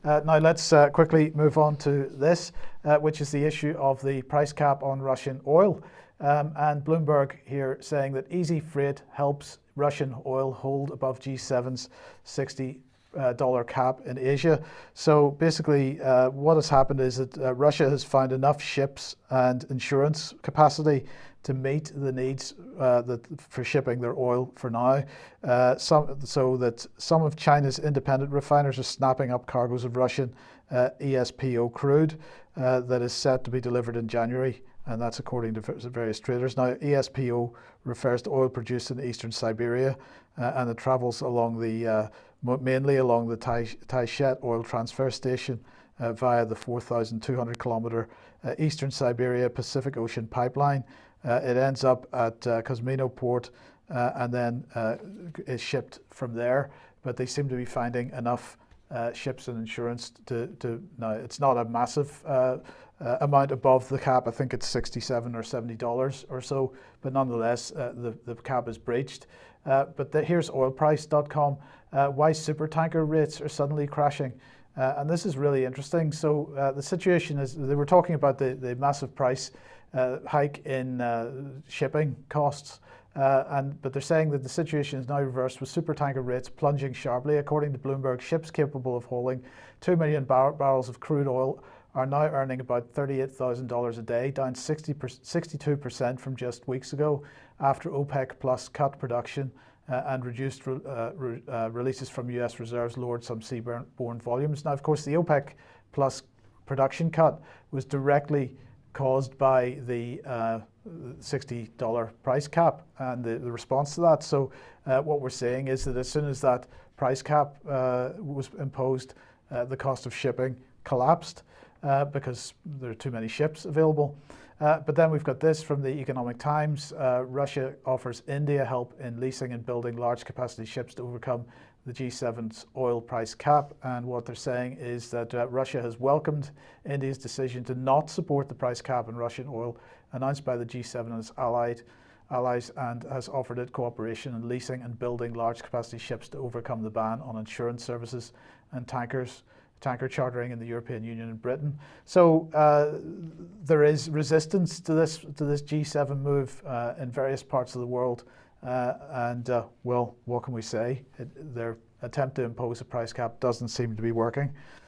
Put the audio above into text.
Now let's quickly move on to this, which is the issue of the price cap on Russian oil. And Bloomberg here saying that easy freight helps Russian oil hold above G7's $60 cap in Asia. So basically what has happened is that Russia has found enough ships and insurance capacity to meet the needs for shipping their oil for now, so that some of China's independent refiners are snapping up cargoes of Russian ESPO crude that is set to be delivered in January, and that's according to various traders. Now, ESPO refers to oil produced in eastern Siberia, and it travels along mainly along the Taishet oil transfer station via the 4,200 kilometer eastern Siberia Pacific Ocean pipeline. It ends up at Kosmino port and then is shipped from there. But they seem to be finding enough ships and insurance now it's not a massive amount above the cap. I think it's $67 or $70 or so, but nonetheless the cap is breached. But here's oilprice.com, why supertanker rates are suddenly crashing. And this is really interesting. So the situation is, they were talking about the massive price hike in shipping costs, but they're saying that the situation is now reversed with supertanker rates plunging sharply. According to Bloomberg, ships capable of hauling 2 million barrels of crude oil are now earning about $38,000 a day, down 62% from just weeks ago, after OPEC Plus cut production and reduced releases from US reserves lowered some seaborne volumes. Now, of course, the OPEC Plus production cut was directly caused by the $60 price cap and the response to that. So what we're saying is that as soon as that price cap was imposed, the cost of shipping collapsed because there are too many ships available. But then we've got this from the Economic Times. Russia offers India help in leasing and building large capacity ships to overcome the G7's oil price cap. And what they're saying is that Russia has welcomed India's decision to not support the price cap on Russian oil announced by the G7 and its allies, and has offered it cooperation in leasing and building large capacity ships to overcome the ban on insurance services and tanker chartering in the European Union and Britain. So there is resistance to this G7 move in various parts of the world. Well, what can we say? Their attempt to impose a price cap doesn't seem to be working.